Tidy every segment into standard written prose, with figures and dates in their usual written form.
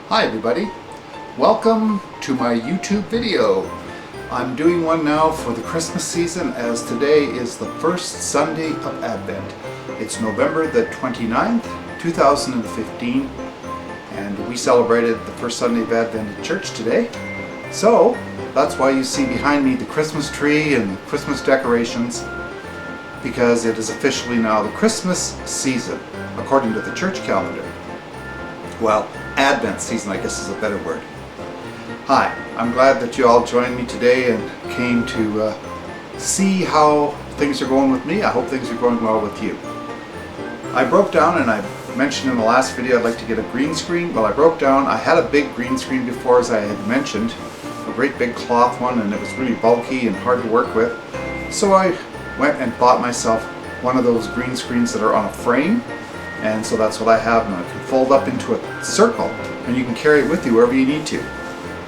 Hi everybody, welcome to my YouTube video. I'm doing one now for the Christmas season as today is the first Sunday of Advent. It's November the 29th, 2015, and we celebrated the first Sunday of Advent at church today. So that's why you see behind me the Christmas tree and the Christmas decorations, because it is officially now the Christmas season according to the church calendar. Well, Advent season, I guess, is a better word. Hi, I'm glad that you all joined me today and came to see how things are going with me. I hope things are going well with you. I broke down, and I mentioned in the last video I'd like to get a green screen. Well, I broke down, I had a big green screen before, as I had mentioned, a great big cloth one, and it was really bulky and hard to work with. So I went and bought myself one of those green screens that are on a frame. And so that's what I have now. It can fold up into a circle and you can carry it with you wherever you need to.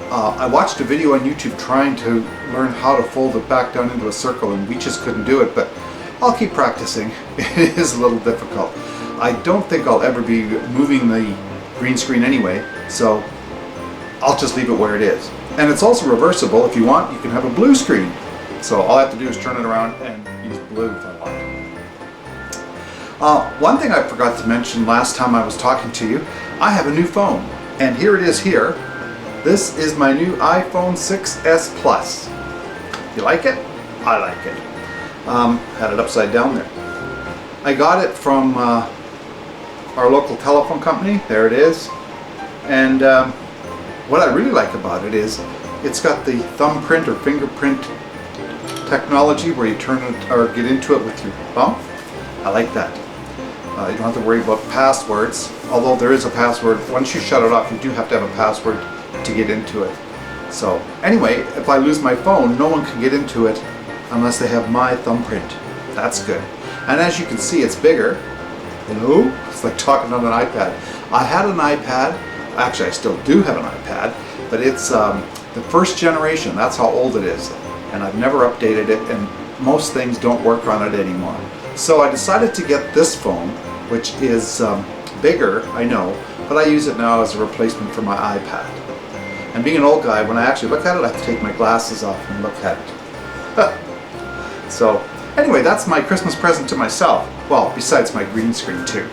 I watched a video on YouTube trying to learn how to fold it back down into a circle, and we just couldn't do it, but I'll keep practicing. It is a little difficult. I don't think I'll ever be moving the green screen anyway, so I'll just leave it where it is. And it's also reversible. If you want, you can have a blue screen. So all I have to do is turn it around and use blue if I want. One thing I forgot to mention last time I was talking to you, I have a new phone, and here it is here. This is my new iPhone 6s Plus. You like it? I like it. Had it upside down there. I got it from our local telephone company. There it is. And what I really like about it is it's got the thumbprint or fingerprint technology where you turn it or get into it with your thumb. I like that. You don't have to worry about passwords, although there is a password. Once you shut it off, you do have to have a password to get into it. So anyway, if I lose my phone, no one can get into it unless they have my thumbprint. That's good. And as you can see, it's bigger. Hello? It's like talking on an iPad. I had an iPad. Actually, I still do have an iPad, but it's the first generation. That's how old it is. And I've never updated it, and most things don't work on it anymore. So I decided to get this phone, which is bigger, I know, but I use it now as a replacement for my iPad. And being an old guy, when I actually look at it, I have to take my glasses off and look at it. So anyway, that's my Christmas present to myself. Well, besides my green screen too.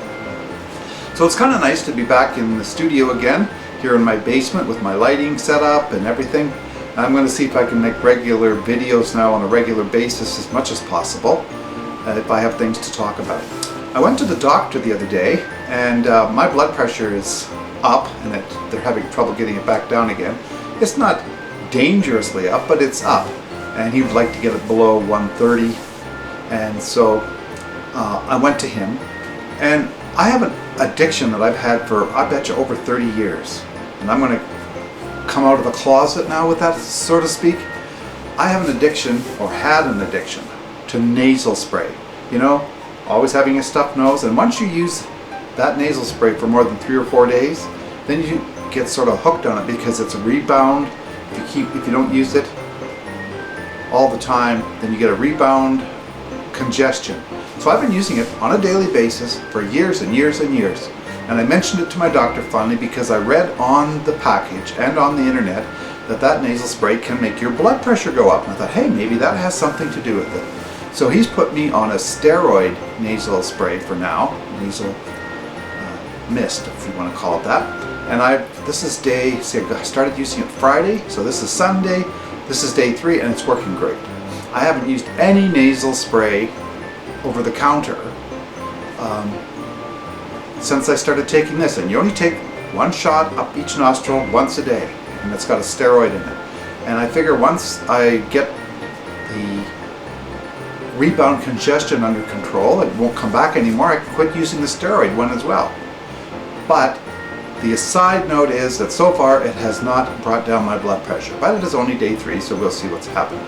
So it's kind of nice to be back in the studio again, here in my basement with my lighting set up and everything. I'm going to see if I can make regular videos now on a regular basis as much as possible. If I have things to talk about. I went to the doctor the other day, and my blood pressure is up, and they're having trouble getting it back down again. It's not dangerously up, but it's up, and he would like to get it below 130. And so I went to him, and I have an addiction that I've had for, I bet you, over 30 years. And I'm going to come out of the closet now with that, so to speak. I have an addiction, or had an addiction, to nasal spray. You know, always having a stuffed nose, and once you use that nasal spray for more than 3 or 4 days, then you get sort of hooked on it because it's a rebound. If you don't use it all the time, then you get a rebound congestion. So I've been using it on a daily basis for years and years and years. And I mentioned it to my doctor finally because I read on the package and on the internet that nasal spray can make your blood pressure go up. And I thought, hey, maybe that has something to do with it. So he's put me on a steroid nasal spray for now, nasal mist, if you want to call it that. And this is I started using it Friday, so this is Sunday. This is day 3, and it's working great. I haven't used any nasal spray over the counter since I started taking this. And you only take 1 shot up each nostril once a day, and it's got a steroid in it. And I figure once I get the rebound congestion under control, it won't come back anymore. I can quit using the steroid one as well. But the side note is that so far it has not brought down my blood pressure. But it is only day 3, so we'll see what's happening.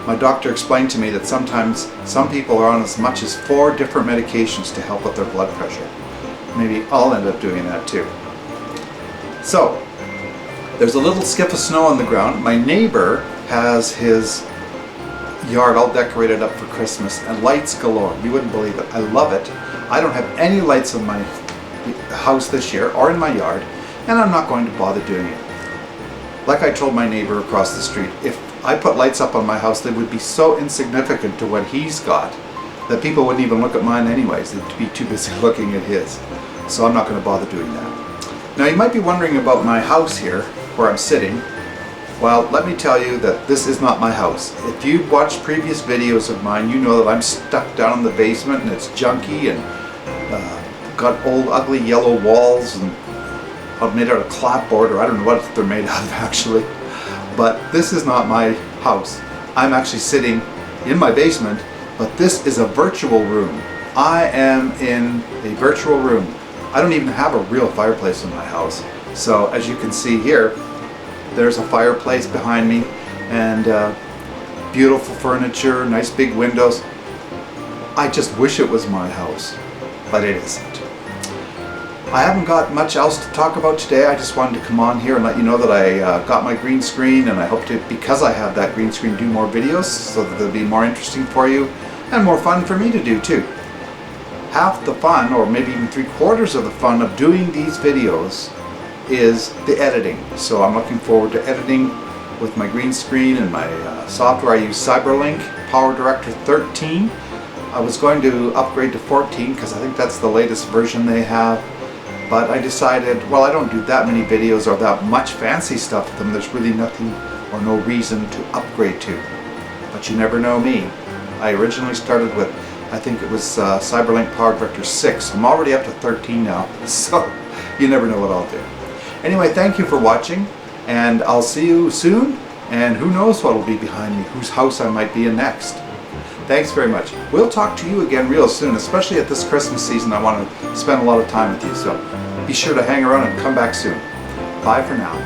My doctor explained to me that sometimes some people are on as much as 4 different medications to help with their blood pressure. Maybe I'll end up doing that too. So there's a little skip of snow on the ground. My neighbor has his yard all decorated up for Christmas and lights galore. You wouldn't believe it. I love it. I don't have any lights in my house this year or in my yard, and I'm not going to bother doing it. Like I told my neighbor across the street, if I put lights up on my house, they would be so insignificant to what he's got that people wouldn't even look at mine anyways. They'd be too busy looking at his. So I'm not going to bother doing that. Now you might be wondering about my house here, where I'm sitting. Well, let me tell you that this is not my house. If you've watched previous videos of mine, you know that I'm stuck down in the basement and it's junky and got old ugly yellow walls and made out of clapboard, or I don't know what they're made out of actually. But this is not my house. I'm actually sitting in my basement, but this is a virtual room. I am in a virtual room. I don't even have a real fireplace in my house. So as you can see here, there's a fireplace behind me and beautiful furniture, nice big windows. I just wish it was my house, but it isn't. I haven't got much else to talk about today. I just wanted to come on here and let you know that I got my green screen, and I hope to, because I have that green screen, do more videos so that they'll be more interesting for you and more fun for me to do too. Half the fun, or maybe even 3/4 of the fun of doing these videos is the editing. So I'm looking forward to editing with my green screen and my software. I use Cyberlink PowerDirector 13. I was going to upgrade to 14 because I think that's the latest version they have. But I decided, well, I don't do that many videos or that much fancy stuff with them. There's really nothing or no reason to upgrade to. But you never know me. I originally started with, I think it was Cyberlink PowerDirector 6. I'm already up to 13 now, so you never know what I'll do. Anyway, thank you for watching, and I'll see you soon, and who knows what will be behind me, whose house I might be in next. Thanks very much. We'll talk to you again real soon, especially at this Christmas season. I want to spend a lot of time with you, so be sure to hang around and come back soon. Bye for now.